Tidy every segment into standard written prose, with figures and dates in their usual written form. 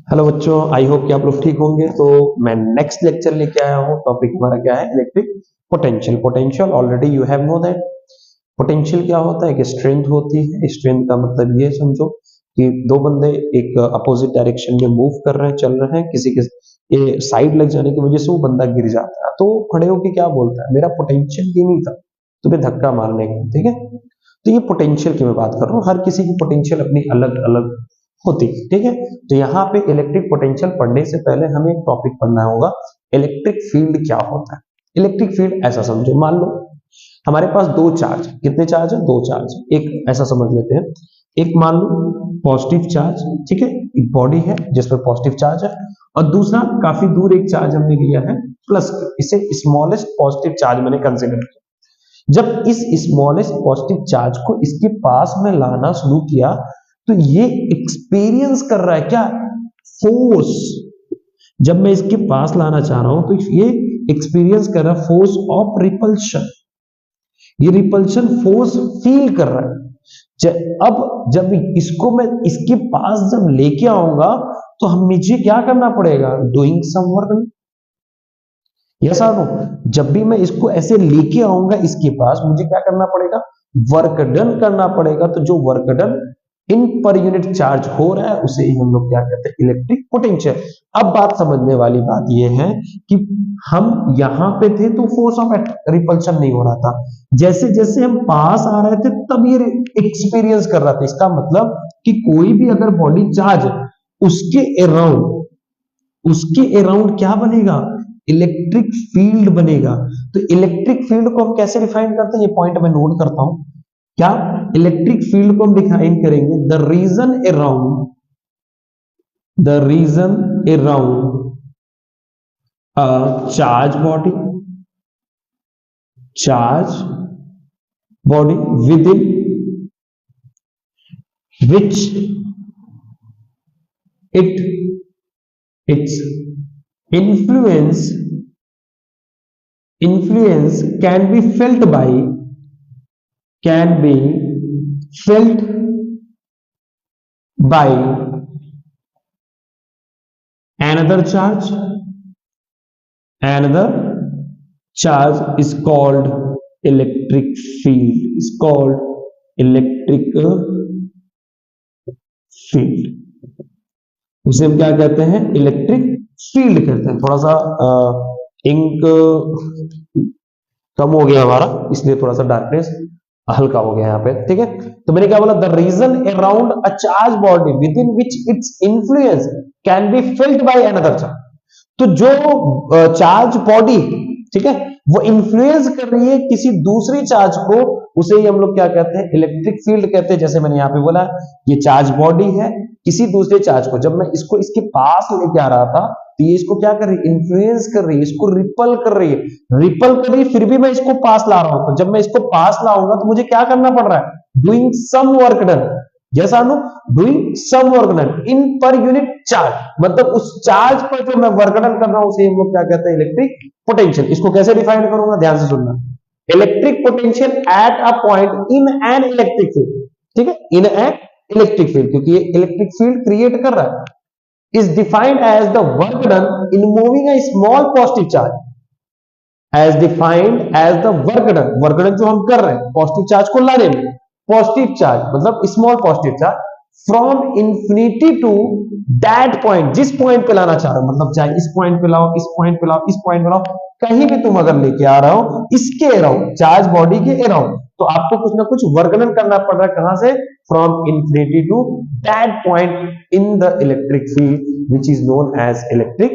Hello बच्चों, आई hope कि आप लोग ठीक होंगे। तो मैं नेक्स्ट लेक्चर लेके आया हूँ। टॉपिक हमारा क्या है? Electric potential. Potential already you have know that. Potential क्या होता है कि स्ट्रेंथ होती है। स्ट्रेंथ का मतलब ये समझो कि दो बंदे एक अपोजिट डायरेक्शन में मूव कर रहे हैं, चल रहे हैं, किसी के ये साइड लग जाने की वजह से वो बंदा गिर जाता है, तो वो खड़े होके क्या बोलता है, मेरा पोटेंशियल ये नहीं था तुम्हें धक्का मारने का। ठीक है, तो ये पोटेंशियल की मैं बात कर रहा हूँ। हर किसी की पोटेंशियल अपनी अलग अलग होती है। ठीक है, तो यहाँ पे इलेक्ट्रिक पोटेंशियल पढ़ने से पहले हमें एक टॉपिक पढ़ना होगा, इलेक्ट्रिक फील्ड क्या होता है। इलेक्ट्रिक फील्ड ऐसा समझो, मान लो हमारे पास दो चार्ज, कितने चार्ज है? दो चार्ज। एक ऐसा समझ लेते हैं, एक मान लो पॉजिटिव चार्ज, ठीक है, एक बॉडी है जिसमें पॉजिटिव चार्ज है, और दूसरा काफी दूर एक चार्ज हमने लिया है प्लस, इसे स्मॉलेस्ट पॉजिटिव चार्ज मैंने कंसिडर किया। जब इस स्मॉलेस्ट पॉजिटिव चार्ज को इसके पास में लाना शुरू किया तो ये एक्सपीरियंस कर रहा है क्या? फोर्स। जब मैं इसके पास लाना चाह रहा हूं तो ये एक्सपीरियंस कर रहा है फोर्स ऑफ रिपल्शन। ये रिपल्शन फोर्स फील कर रहा है। अब जब इसको मैं इसके पास जब लेके आऊंगा तो हम मुझे क्या करना पड़ेगा? Doing some work. यस और नो? जब भी मैं इसको ऐसे लेके आऊंगा इसके पास, मुझे क्या करना पड़ेगा? वर्क डन करना पड़ेगा। तो जो work done in per unit charge हो रहा है उसे ही हम लोग क्या कहते हैं? Electric potential. अब बात समझने वाली बात यह है कि हम यहां पे थे तो फोर्स ऑफ रिपल्शन नहीं हो रहा था, जैसे जैसे हम पास आ रहे थे तब ये एक्सपीरियंस कर रहा था। इसका मतलब कि कोई भी अगर बॉडी चार्ज उसके अराउंड क्या बनेगा? इलेक्ट्रिक फील्ड बनेगा। तो इलेक्ट्रिक फील्ड को हम कैसे डिफाइन करते हैं, ये पॉइंट मैं नोट करता हूं। क्या इलेक्ट्रिक फील्ड को हम डिफाइन करेंगे? The region around a charge body with in which its influence can be felt by another charge is called electric field, उसे हम क्या कहते हैं? इलेक्ट्रिक फील्ड कहते हैं। थोड़ा सा इंक कम हो गया हमारा, इसलिए थोड़ा सा डार्कनेस हल्का हो गया यहाँ पे। ठीक है, तो मैंने क्या बोला? The region around a charge body with in which its influence can be felt by another charge. तो जो चार्ज बॉडी, ठीक है, वो इन्फ्लुएंस कर रही है किसी दूसरी चार्ज को, उसे ही हम लोग क्या कहते हैं? इलेक्ट्रिक फील्ड कहते हैं। जैसे मैंने यहाँ पे बोला, ये चार्ज बॉडी है, किसी दूसरे चार्ज को जब मैं इसको इसके पास लेके आ रहा था तो ये इसको क्या कर रही है? इन्फ्लुएंस कर रही है, इसको रिपल कर रही है, फिर भी मैं इसको पास ला रहा हूं। तो जब मैं इसको पास लाऊंगा तो मुझे क्या करना पड़ रहा है? Doing some work done. जैसा नो, doing some work done in per unit charge, मतलब उस चार्ज पर जो मैं वर्क डन कर रहा हूं उसे हम लोग क्या कहते हैं? Electric potential. इसको कैसे डिफाइन करूंगा? ध्यान से सुनना। Electric potential at a point in an electric field. ठीक है, इन एन इलेक्ट्रिक फील्ड, क्योंकि ये इलेक्ट्रिक फील्ड क्रिएट कर रहा है, is defined as the work done in moving a small positive charge, work done जो हम कर रहे हैं पॉजिटिव चार्ज को लाने में, पॉजिटिव चार्ज मतलब small positive charge, from infinity to that point, जिस पॉइंट पे लाना चाह रहे हो, मतलब चाहे इस पॉइंट पे लाओ, इस पॉइंट पे लाओ, इस पॉइंट पे लाओ, कहीं भी तुम अगर लेके आ रहे हो इसके अराउंड, चार्ज बॉडी के अराउंड, तो आपको कुछ ना कुछ वर्गनन करना पड़ रहा है। कहां से? From infinity to that point in the electric field which is known as electric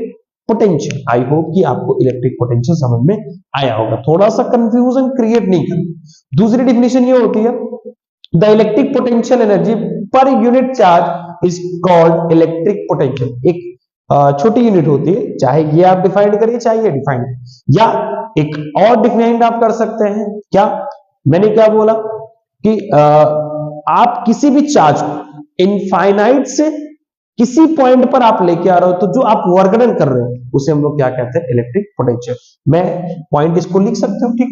potential. I hope कि आपको इलेक्ट्रिक पोटेंशियल समझ में आया होगा, थोड़ा सा कंफ्यूजन क्रिएट नहीं करना। दूसरी डिफिनेशन ये होती है, द इलेक्ट्रिक पोटेंशियल एनर्जी पर unit charge is called electric potential. एक छोटी यूनिट होती है, चाहे ये आप डिफाइन करिए चाहे ये डिफाइन, या एक और डिफाइन आप कर सकते हैं। क्या मैंने क्या बोला कि आप किसी भी चार्ज को इनफाइनाइट से किसी पॉइंट पर आप लेके आ रहे हो, तो जो आप वर्गडन कर रहे हो उसे हम लोग क्या कहते हैं? Electric potential. मैं पॉइंट इसको लिख सकते हो, ठीक।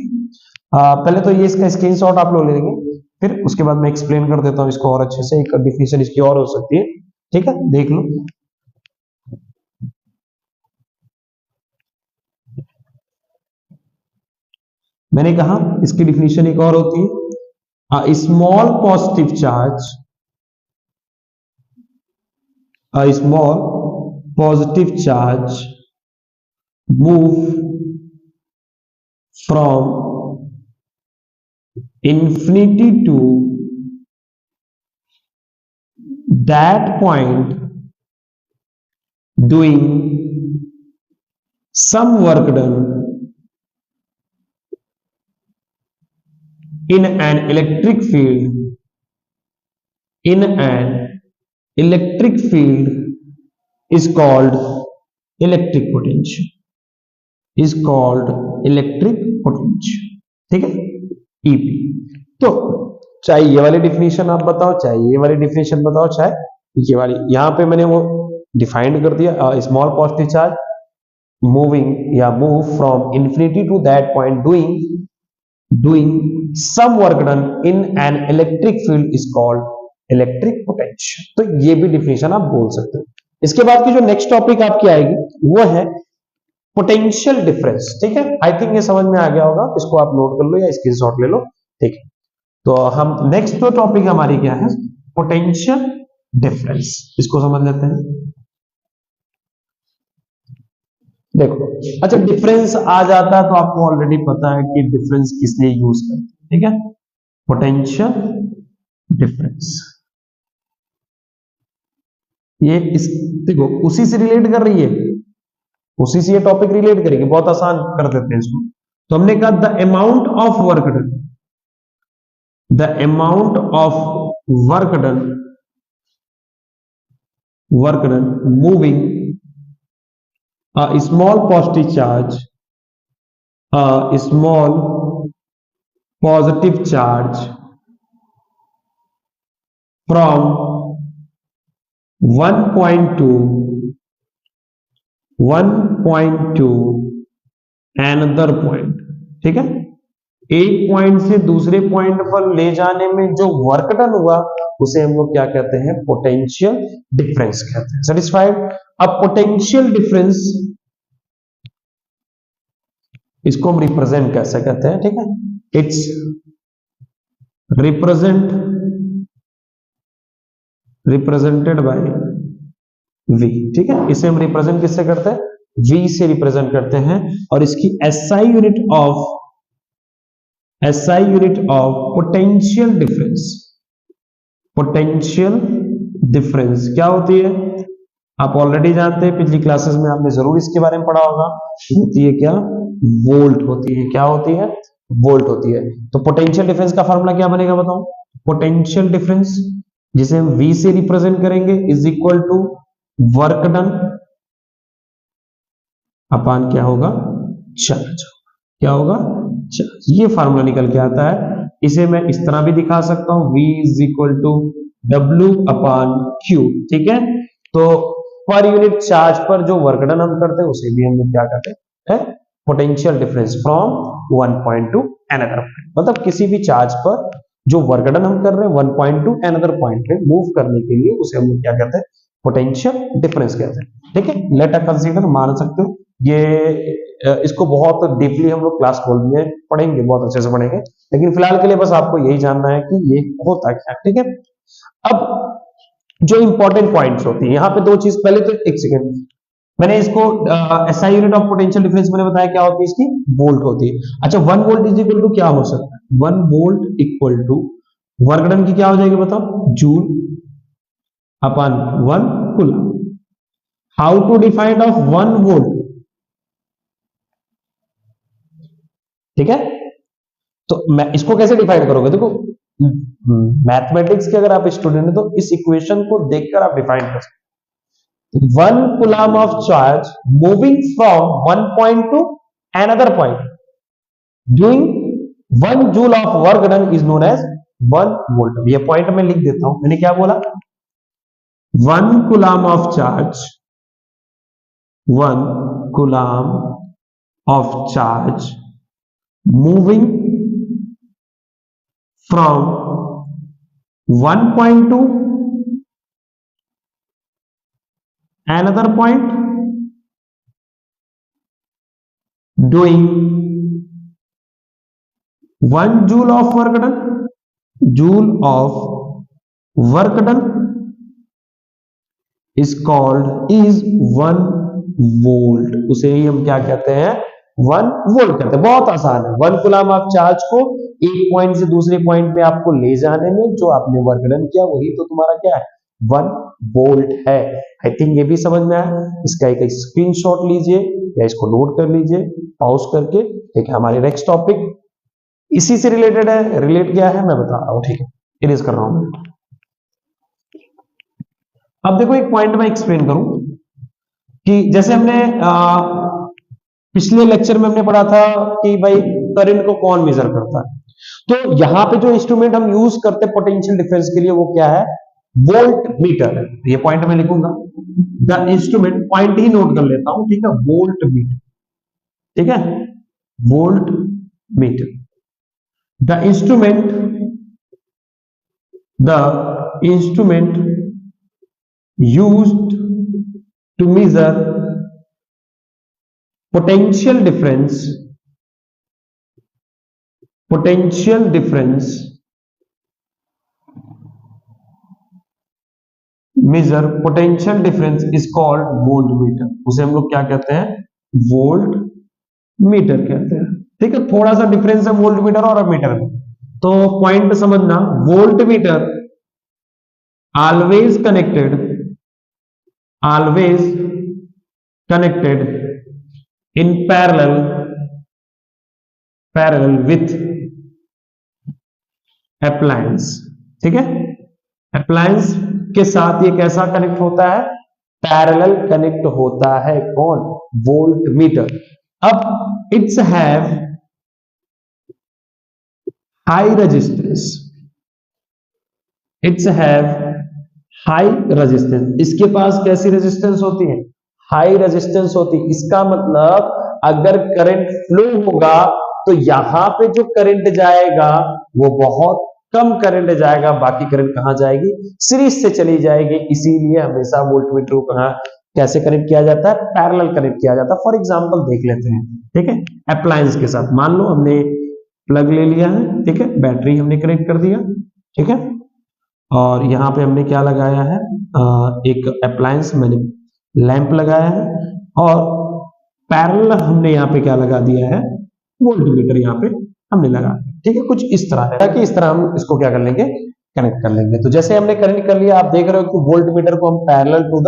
पहले तो ये इसका स्क्रीनशॉट आप लोग ले लेंगे, फिर उसके बाद मैं एक्सप्लेन कर देता हूं इसको और अच्छे से। एक डिफिनेशन इसकी और हो सकती है, ठीक है, देख लो। मैंने कहा इसकी डिफिनीशन एक और होती है, a small positive charge, a small positive charge move from infinity to that point doing some work done in an electric field, in an electric field is called electric potential, is called electric potential, ठीक है, EP. तो चाहे ये वाली definition आप बताओ, चाहे ये वाली डिफिनीशन बताओ, चाहे ये वाली, यहां पे मैंने वो डिफाइंड कर दिया, स्मॉल पॉजिटिव चार्ज मूविंग या move from infinity to that point doing some work done in an electric field is called electric potential. तो ये भी डिफिनेशन आप बोल सकते हो। इसके बाद की जो नेक्स्ट टॉपिक आपकी आएगी वो है पोटेंशियल डिफरेंस, ठीक है। आई थिंक ये समझ में आ गया होगा, इसको आप नोट कर लो या स्क्रीनशॉट ले लो, ठीक है। तो हम नेक्स्ट जो टॉपिक हमारी क्या है, पोटेंशियल डिफरेंस, इसको समझ लेते हैं। देखो, अच्छा डिफरेंस आ जाता है तो आपको ऑलरेडी पता है कि डिफरेंस किस लिए यूज करते हैं, ठीक है। पोटेंशियल डिफरेंस ये इस, देखो उसी से रिलेट कर रही है, उसी से ये टॉपिक रिलेट करेगी, बहुत आसान कर देते हैं इसको। तो हमने कहा the amount of work done, the amount of work done moving a small positive charge, a small positive charge from one point to another point, ठीक है। एक पॉइंट से दूसरे पॉइंट पर ले जाने में जो वर्क डन हुआ उसे हम लोग क्या कहते हैं, पोटेंशियल डिफरेंस कहते हैं। सेटिस्फाइड। अब पोटेंशियल डिफरेंस इसको हम रिप्रेजेंट कैसे करते हैं, ठीक है। इट्स रिप्रेजेंटेड बाय वी, ठीक है। इसे हम रिप्रेजेंट किससे करते हैं, वी से रिप्रेजेंट करते हैं। और इसकी SI unit of potential difference क्या होती है, आप ऑलरेडी जानते हैं, पिछली क्लासेस में आपने जरूर इसके बारे में पढ़ा होगा। होती है क्या, वोल्ट होती है। क्या होती है, वोल्ट होती है। तो पोटेंशियल डिफरेंस का फॉर्मूला क्या बनेगा बताओ, पोटेंशियल डिफरेंस जिसे हम V से रिप्रेजेंट करेंगे is equal to work done upon क्या होगा, चार्ज। क्या होगा, चार्ज। ये फार्मूला निकल के आता है। इसे मैं इस तरह भी दिखा सकता हूं, V is equal to W upon Q, ठीक है। तो पर यूनिट चार्ज पर जो वर्क डन हम करते हैं उसे भी हम लोग क्या कहते हैं, potential difference from one point two another point. मतलब किसी भी चार्ज पर जो वर्क डन हम कर रहे हैं one point two another point पे मूव करने के लिए उसे हम लोग क्या कहते हैं, पोटेंशियल डिफरेंस कहते हैं, ठीक है। लेट अस कंसीडर, मान सकते हो ये इसको बहुत डीपली हम लोग क्लास 12 में पढ़ेंगे, बहुत अच्छे से पढ़ेंगे, लेकिन फिलहाल के लिए बस आपको यही जानना है कि ये होता क्या, ठीक है। अब जो इंपॉर्टेंट पॉइंट्स होती है यहाँ पे दो चीज, पहले तो एक सेकेंड, मैंने इसको SI unit of potential difference मैंने बताया क्या होती है इसकी, वोल्ट होती है। अच्छा, 1 वोल्ट इज इक्वल टू क्या हो सकता है, 1 volt equal to work done की क्या हो जाएगी बताओ, joule upon 1 coulomb. How to define of 1 volt, ठीक है। तो मैं इसको कैसे डिफाइन करोगे, देखो मैथमेटिक्स के अगर आप स्टूडेंट हैं तो इस इक्वेशन को देखकर आप डिफाइन कर सकते, 1 coulomb of charge moving from one point to another point doing 1 joule of work done is known as 1 volt। ये पॉइंट मैं लिख देता हूं, मैंने क्या बोला, 1 coulomb of charge, 1 coulomb of charge moving from one point to another point doing 1 joule of work done, joule of work done is called is 1 volt, उसे ही हम क्या कहते हैं, 1 वोल्ट कहते हैं। बहुत आसान है, 1 कूलम आप चार्ज को एक पॉइंट से दूसरे पॉइंट पे आपको ले जाने में जो आपने वर्क डन किया वही तो तुम्हारा क्या है, 1 वोल्ट है। आई थिंक ये भी समझ में आया। इसका एक स्क्रीनशॉट लीजिए या इसको नोट कर लीजिए पॉज करके। ठीक है, हमारे नेक्स्ट टॉपिक इसी से रिलेटेड है, रिलेट क्या है मैं बता रहा हूं। ठीक है, इरेज कर रहा हूं। अब देखो एक पॉइंट मैं एक्सप्लेन करूं कि जैसे हमने पिछले लेक्चर में हमने पढ़ा था कि भाई करंट को कौन मेजर करता है, तो यहां पे जो इंस्ट्रूमेंट हम यूज करते हैं पोटेंशियल डिफरेंस के लिए वो क्या है, वोल्ट मीटर। ये पॉइंट मैं लिखूंगा, the instrument, point he note कर लेता हूं, ठीक है, वोल्ट मीटर। ठीक है, volt meter, the instrument used to measure potential difference measure potential difference is called voltmeter। उसे हम लोग क्या कहते हैं, वोल्ट मीटर कहते हैं। ठीक है, थोड़ा सा डिफरेंस है वोल्ट मीटर और मीटर में, तो पॉइंट समझना, volt meter always connected in parallel with appliance। ठीक है, अप्लायंस के साथ ये कैसा कनेक्ट होता है, पैरेलल कनेक्ट होता है। कौन, वोल्ट मीटर। अब इट्स हैव हाई रेजिस्टेंस, इसके पास कैसी रेजिस्टेंस होती है, हाई रेजिस्टेंस होती है। इसका मतलब अगर करंट फ्लो होगा तो यहां पे जो करंट जाएगा वो बहुत कम करंट जाएगा, बाकी करंट कहां जाएगी, सीरीज से चली जाएगी। इसीलिए हमेशा वोल्टमीटर को कहां कैसे कनेक्ट किया जाता है, पैरेलल कनेक्ट किया जाता है। फॉर एग्जांपल देख लेते हैं। ठीक है, अप्लायंस के साथ मान लो हमने प्लग ले लिया है, ठीक है, बैटरी हमने कनेक्ट कर दिया, ठीक है, और यहाँ पे हमने क्या लगाया है, एक अप्लायंस मैंने लैंप लगाया है, और पैरेलल हमने यहाँ पे क्या लगा दिया है, वोल्टमीटर यहाँ पे हमने लगा दिया। ठीक है, कुछ इस तरह है कि इस तरह हम इसको क्या कर लेंगे, कनेक्ट कर लेंगे। तो जैसे हमने कनेक्ट कर लिया, आप देख रहे हो कि वोल्टमीटर को हम पैरेलल टू द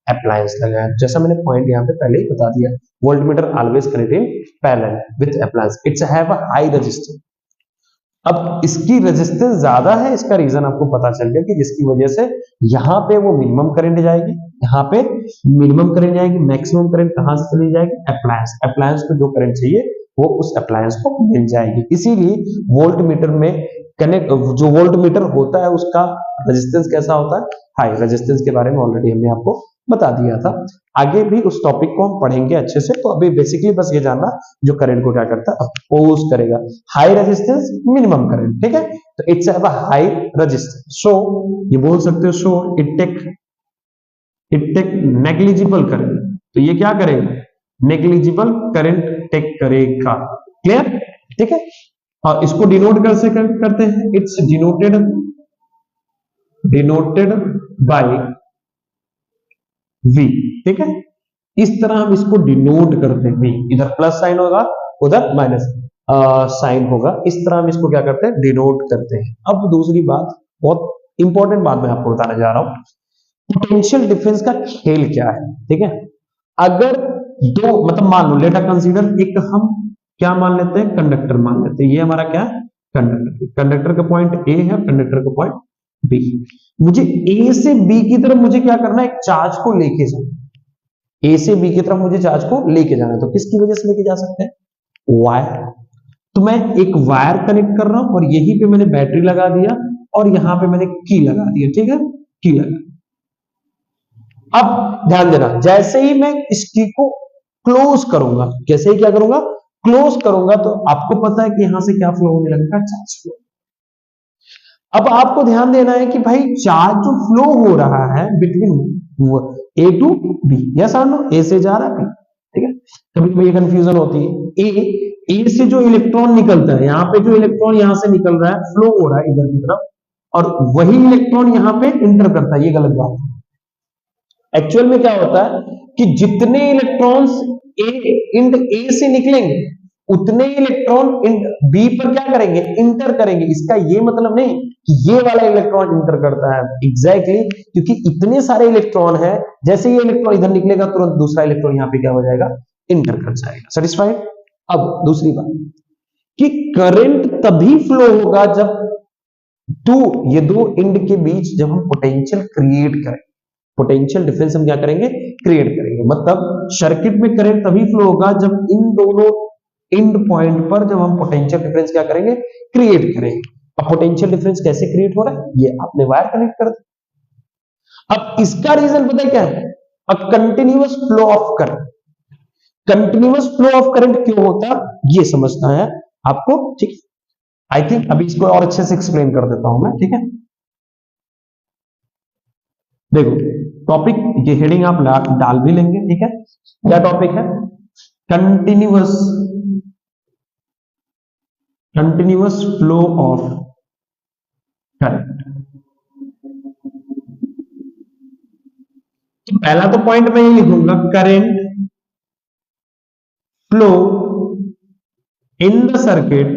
अप्लायंस लगाया, जैसा मैंने पॉइंट यहाँ पे पहले ही बता दिया। Voltmeter always connect in parallel with appliance, it's have a high resistance. अब इसकी रेजिस्टेंस ज्यादा है, इसका रीजन आपको पता चल गया कि जिसकी वजह से यहाँ पे वो मिनिमम करंट जाएगी, यहाँ पे मिनिमम करंट जाएगी, मैक्सिमम करंट कहां से चली जाएगी, अप्लायंस को जो करंट चाहिए वो उस अप्लायंस को मिल जाएगी। इसीलिए वोल्ट मीटर में कनेक्ट, जो वोल्ट मीटर होता है उसका रेजिस्टेंस कैसा होता है, हाई। रेजिस्टेंस के बारे में ऑलरेडी हमने आपको बता दिया था, आगे भी उस टॉपिक को हम पढ़ेंगे अच्छे से। तो अभी बेसिकली बस ये जानना, जो करंट को क्या करता है, अपोज करेगा, हाई रेजिस्टेंस मिनिमम करंट। ठीक है, तो it's have a high resistance, so ये बोल सकते हो, so it take negligible current. तो ये क्या करेगा, नेग्लिजिबल करंट टेक करेगा। क्लियर, ठीक है। और इसको डिनोट करते हैं, इट्स डिनोटेड बाय V। ठीक है, इस तरह हम इसको डिनोट करते हैं, V इधर प्लस साइन होगा, उधर माइनस साइन होगा, इस तरह हम इसको क्या करते हैं, डिनोट करते हैं। अब दूसरी बात, बहुत इंपॉर्टेंट बात मैं आपको बताने जा रहा हूं, पोटेंशियल डिफरेंस का खेल क्या है। ठीक है, अगर दो, मतलब मान लो, लेट अस कंसीडर, एक हम क्या मान लेते हैं, कंडक्टर मान लेते हैं, ये हमारा क्या है, कंडक्टर का पॉइंट A है, कंडक्टर का पॉइंट B। मुझे A से B की तरफ मुझे क्या करना है, एक चार्ज को लेके जाना। A से B की तरफ मुझे चार्ज को लेके जाना है, तो किसकी वजह से लेके जा सकते हैं, वायर। तो मैं एक वायर कनेक्ट कर रहा हूं और यहीं पे मैंने बैटरी लगा दिया और यहां पे मैंने की लगा दिया। ठीक है, की लगा। अब ध्यान देना, जैसे ही मैं इस की को क्लोज करूंगा, जैसे ही क्या करूंगा, क्लोज करूंगा, तो आपको पता है कि यहां से क्या फ्लो होने लगेगा, चार्ज फ्लो। अब आपको ध्यान देना है कि भाई चार्ज जो फ्लो हो रहा है between A to B, yes और नो, A से जा रहा है B। ठीक है, कभी कभी ये कंफ्यूजन होती है, ए से जो इलेक्ट्रॉन निकलता है, यहाँ पे जो इलेक्ट्रॉन यहां से निकल रहा है, फ्लो हो रहा है इधर की तरफ, और वही इलेक्ट्रॉन यहाँ पे इंटर करता है, ये गलत बात है। एक्चुअल में क्या होता है कि जितने इलेक्ट्रॉन्स इंड ए से निकलेंगे उतने इलेक्ट्रॉन इंड बी पर क्या करेंगे, इंटर करेंगे। इसका ये मतलब नहीं कि ये वाला इलेक्ट्रॉन इंटर करता है, एग्जैक्टली क्योंकि इतने सारे इलेक्ट्रॉन है, जैसे ये इलेक्ट्रॉन इधर निकलेगा तुरंत दूसरा इलेक्ट्रॉन यहाँ पे क्या हो जाएगा, इंटर कर जाएगा। सेटिस्फाइड। अब दूसरी बात कि करंट तभी फ्लो होगा जब ये दो इंड के बीच जब हम पोटेंशियल क्रिएट करें, पोटेंशियल डिफरेंस हम क्या करेंगे, क्रिएट करेंगे। मतलब सर्किट में करंट तभी फ्लो होगा जब इन दोनों इंड पॉइंट पर जब हम पोटेंशियल डिफरेंस क्या करेंगे, क्रिएट करेंगे। अब पोटेंशियल डिफरेंस कैसे क्रिएट हो रहा है, ये आपने वायर कनेक्ट कर दिया। अब इसका रीजन पता है क्या है, a continuous flow of current. Continuous flow of current क्यों होता है ये समझना है आपको, ठीक है। आई थिंक अभी इसको और अच्छे से एक्सप्लेन कर देता हूं मैं, ठीक है। देखो टॉपिक, ये हेडिंग आप डाल भी लेंगे, ठीक है। क्या टॉपिक है, कंटिन्यूअस फ्लो ऑफ करंट। तो पहला तो पॉइंट मैं ये लिखूंगा, current flow in the circuit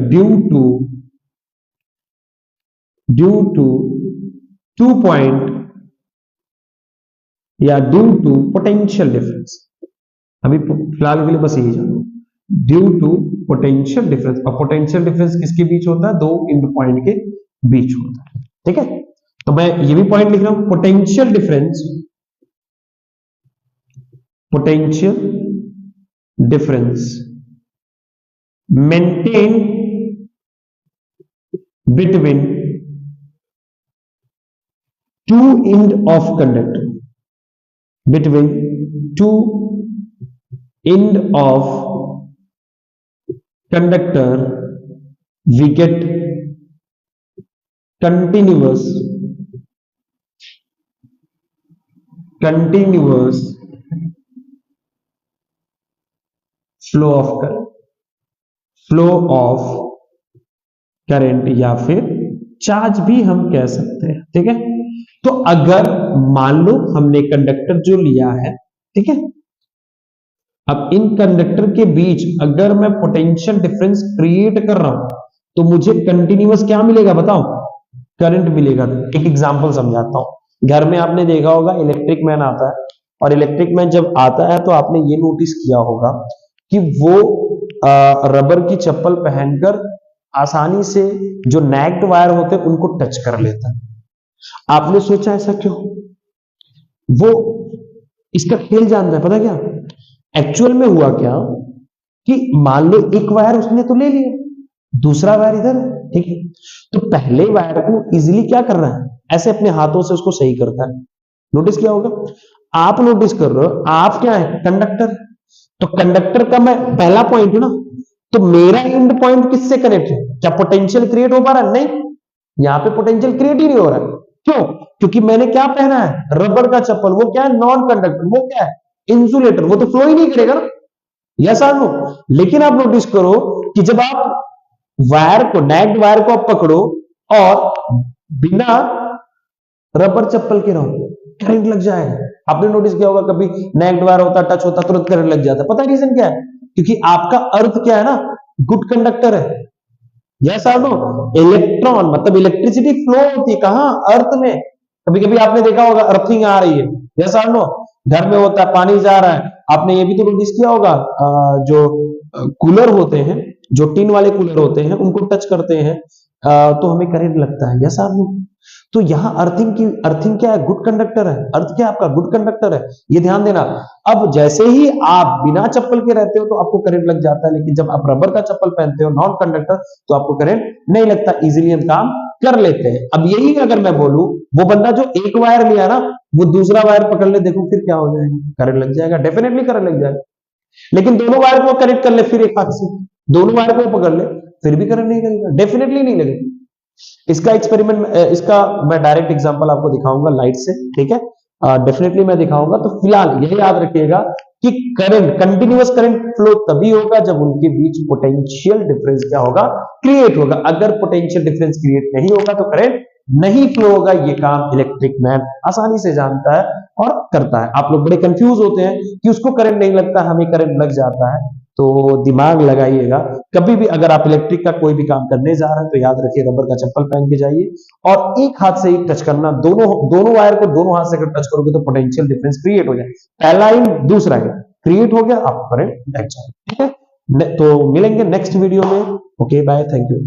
due to 2 point या ड्यू टू पोटेंशियल डिफरेंस। अभी फिलहाल के लिए बस यही जानो, ड्यू टू पोटेंशियल डिफरेंस। और पोटेंशियल डिफरेंस किसके बीच होता है, दो इंड पॉइंट के बीच होता है, ठीक है। तो मैं ये भी पॉइंट लिख रहा हूं, potential difference maintain between two end of conductor, between two end of conductor we get continuous flow of current या फिर चार्ज भी हम कह सकते हैं, ठीक है। तो अगर मान लो हमने कंडक्टर जो लिया है, ठीक है, अब इन कंडक्टर के बीच अगर मैं पोटेंशियल डिफरेंस क्रिएट कर रहा हूं तो मुझे कंटिन्यूअस क्या मिलेगा बताओ, करंट मिलेगा। एक एग्जांपल समझाता हूं। घर में आपने देखा होगा इलेक्ट्रिक मैन आता है, और इलेक्ट्रिक मैन जब आता है तो आपने ये नोटिस किया होगा कि वो रबर की चप्पल पहनकर आसानी से जो नेक्ड वायर होते हैं उनको टच कर लेता है। आपने सोचा ऐसा क्यों, वो इसका खेल जानता है, पता क्या एक्चुअल में हुआ क्या कि मान लो एक वायर उसने तो ले लिया, दूसरा वायर इधर है, ठीक है। तो पहले वायर को इजीली क्या कर रहा है, ऐसे अपने हाथों से उसको सही करता है। नोटिस किया होगा, आप नोटिस कर रहे हो, आप क्या है, कंडक्टर। तो कंडक्टर का मैं पहला पॉइंट हूं ना, तो मेरा एंड पॉइंट किससे कनेक्ट है, क्या पोटेंशियल क्रिएट हो पा रहा है, नहीं, यहां पे पोटेंशियल क्रिएट ही नहीं हो रहा है। क्यों, क्योंकि मैंने क्या पहना है, रबर का चप्पल, वो क्या है, नॉन कंडक्टर, वो क्या है, इंसुलेटर, वो तो फ्लो ही नहीं करेगा ना, यस और नो। लेकिन आप नोटिस करो कि जब आप वायर को, नेक्ड वायर को आप पकड़ो और बिना रबर चप्पल के रहो, करंट लग जाएगा। आपने नोटिस किया होगा, कभी नेक्ड वायर होता, टच होता, तुरंत करंट लग जाता है। पता है रीजन क्या है, क्योंकि आपका अर्थ क्या है ना, गुड कंडक्टर है, यस और नो। इलेक्ट्रॉन मतलब इलेक्ट्रिसिटी फ्लो होती है कहां, अर्थ में। कभी कभी आपने देखा होगा अर्थिंग आ रही है, यस और नो, घर में होता है, पानी जा रहा है। आपने ये भी तो नोटिस किया होगा, जो कूलर होते हैं, जो टिन वाले कूलर होते हैं, उनको टच करते हैं तो हमें करंट लगता है, यस और नो। तो यहां अर्थिंग क्या है, गुड कंडक्टर है, अर्थ क्या आपका गुड कंडक्टर है, ये ध्यान देना। अब जैसे ही आप बिना चप्पल के रहते हो तो आपको करंट लग जाता है, लेकिन जब आप रबर का चप्पल पहनते हो, नॉन कंडक्टर, तो आपको करंट नहीं लगता, इजीली हम काम कर लेते हैं। अब यही अगर मैं बोलूं, वो बंदा जो एक वायर लिया ना, वो दूसरा वायर पकड़ ले, देखो फिर क्या हो जाएगा, करंट लग जाएगा, डेफिनेटली करंट लग जाएगा। लेकिन दोनों वायर को कनेक्ट कर ले, फिर एक हाथ से दोनों वायर को पकड़ ले, फिर भी करंट नहीं लगेगा, डेफिनेटली नहीं लगेगा। इसका एक्सपेरिमेंट, इसका मैं डायरेक्ट एग्जांपल आपको दिखाऊंगा लाइट से, ठीक है। डेफिनेटली मैं दिखाऊंगा। तो फिलहाल यही याद रखिएगा कि करंट, कंटिन्यूअस करंट फ्लो तभी होगा जब उनके बीच पोटेंशियल डिफरेंस क्या होगा, क्रिएट होगा। अगर पोटेंशियल डिफरेंस क्रिएट नहीं होगा तो करंट नहीं फ्लो होगा। ये काम इलेक्ट्रिक मैन आसानी से जानता है और करता है। आप लोग बड़े कंफ्यूज होते हैं कि उसको करंट नहीं लगता, हमें करंट लग जाता है। तो दिमाग लगाइएगा, कभी भी अगर आप इलेक्ट्रिक का कोई भी काम करने जा रहे हैं तो याद रखिए रबर का चप्पल पहन के जाइए और एक हाथ से ही टच करना। दोनों दोनों वायर को दोनों हाथ से अगर टच करोगे तो पोटेंशियल डिफरेंस क्रिएट हो जाए। पहला इन दूसरा इन क्रिएट हो गया, आप करंट लग जाए। ठीक है, तो मिलेंगे नेक्स्ट वीडियो में। Okay bye, thank you.